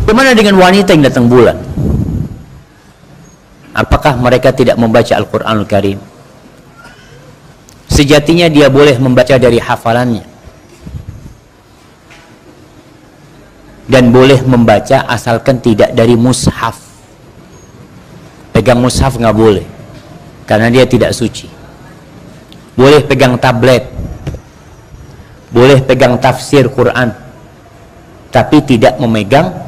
Bagaimana dengan wanita yang datang bulan? Apakah mereka tidak membaca Al-Quranul Karim? Sejatinya dia boleh membaca dari hafalannya, dan boleh membaca asalkan tidak dari mushaf. Pegang mushaf nggak boleh, karena dia tidak suci. Boleh pegang tablet, boleh pegang tafsir Quran, tapi tidak memegang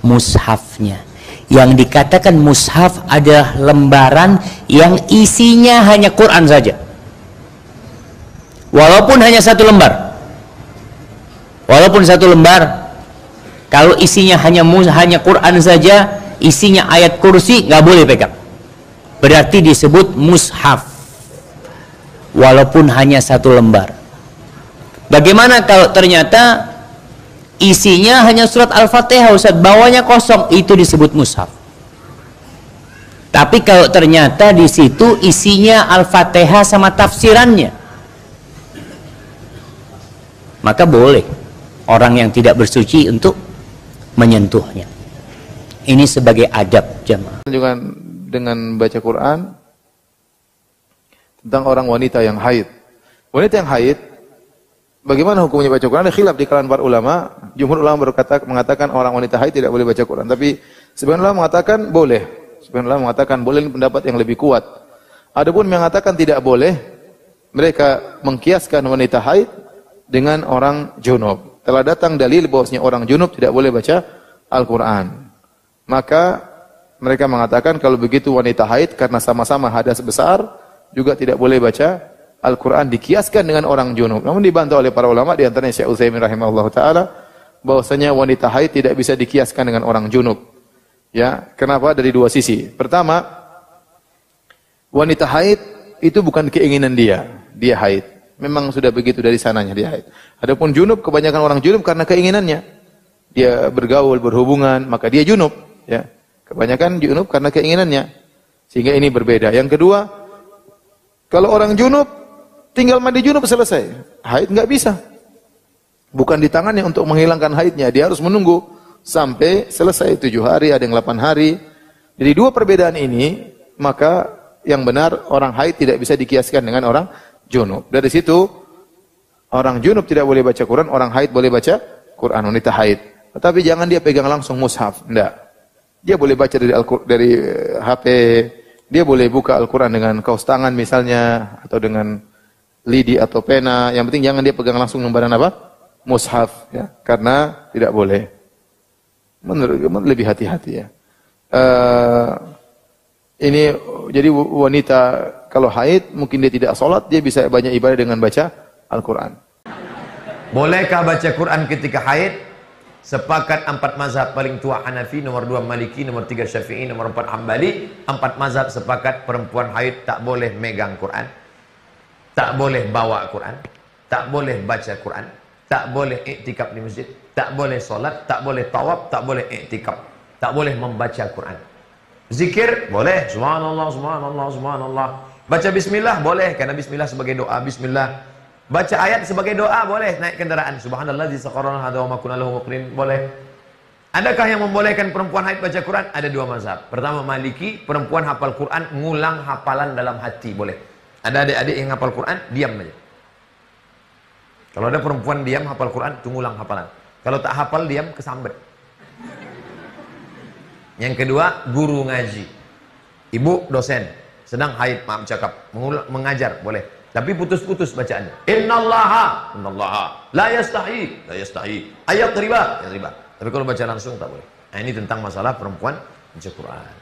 mushafnya. Yang dikatakan mushaf adalah lembaran yang isinya hanya Quran saja, walaupun hanya satu lembar. Walaupun satu lembar, kalau isinya hanya Quran saja, isinya ayat kursi, nggak boleh pegang. Berarti disebut mushaf, walaupun hanya satu lembar. Bagaimana kalau ternyata isinya hanya surat Al-Fatihah, Ustaz, bawahnya kosong, itu disebut mushaf. Tapi kalau ternyata di situ isinya Al-Fatihah sama tafsirannya, maka boleh orang yang tidak bersuci untuk menyentuhnya. Ini sebagai adab jamaah. Juga dengan baca Quran tentang orang wanita yang haid. Wanita yang haid, bagaimana hukumnya baca Quran? Ada khilaf di kalangan para ulama. Jumhur ulama mengatakan orang wanita haid tidak boleh baca Quran, tapi sebagian ulama mengatakan boleh. Sebagian ulama mengatakan boleh, ini pendapat yang lebih kuat. Adapun mengatakan tidak boleh, mereka mengkiaskan wanita haid dengan orang junub. Telah datang dalil bahwasanya orang junub tidak boleh baca Al-Quran. Maka mereka mengatakan kalau begitu wanita haid karena sama-sama hadas besar juga tidak boleh baca Al-Quran, dikiaskan dengan orang junub. Namun dibantah oleh para ulama, di antaranya Syekh Utsaimin rahimahullah ta'ala, bahwasanya wanita haid tidak bisa dikiaskan dengan orang junub. Ya, kenapa? Dari dua sisi. Pertama, wanita haid itu bukan keinginan dia haid. Memang sudah begitu dari sananya dia haid. Adapun junub, kebanyakan orang junub karena keinginannya. Dia bergaul, berhubungan, maka dia junub. Ya, kebanyakan junub karena keinginannya. Sehingga ini berbeda. Yang kedua, kalau orang junub tinggal mandi junub selesai. Haid nggak bisa. Bukan di tangannya untuk menghilangkan haidnya. Dia harus menunggu sampai selesai 7 hari, ada yang 8 hari. Jadi dua perbedaan ini, maka yang benar orang haid tidak bisa dikiaskan dengan orang junub. Dari situ orang junub tidak boleh baca Quran, orang haid boleh baca Quran, wanita haid. Tetapi jangan dia pegang langsung mushaf, enggak. Dia boleh baca dari HP, dia boleh buka Al-Quran dengan kaus tangan misalnya, atau dengan lidi atau pena. Yang penting jangan dia pegang langsung lembaran apa? Mushaf, ya. Karena tidak boleh. Menurut lebih hati-hati ya. Ini jadi wanita kalau haid mungkin dia tidak sholat, dia bisa banyak ibadah dengan baca Al-Quran. Bolehkah baca Quran ketika haid? Sepakat 4 mazhab, paling tua Hanafi, nomor 2 Maliki, nomor 3 Syafi'i, nomor 4 Hambali. 4 mazhab sepakat perempuan haid tak boleh megang Quran, tak boleh bawa Quran, tak boleh baca Quran, tak boleh iktikaf di masjid, tak boleh solat, tak boleh tawaf, tak boleh iktikaf, tak boleh membaca Quran. Zikir boleh, subhanallah, subhanallah, subhanallah. Baca bismillah boleh, karena bismillah sebagai doa. Bismillah. Baca ayat sebagai doa boleh. Naik kendaraan, subhanalladzi sakhkhara lana wa ma kunna lahu muqrinin, boleh. Adakah yang membolehkan perempuan haid baca Quran? Ada 2 mazhab. Pertama Maliki, perempuan hafal Quran ngulang hafalan dalam hati, boleh. Ada adik-adik yang hafal Quran diam aja. Kalau ada perempuan diam hafal Quran, itu ngulang hafalan. Kalau tak hafal diam, kesambet. Yang kedua, guru ngaji. Ibu dosen, sedang haid, maaf cakap, mengajar, boleh. Tapi putus-putus bacaannya. Innallaha la yastahi ayat riba, ya riba. Tapi kalau baca langsung tak boleh. Nah, ini tentang masalah perempuan baca Quran.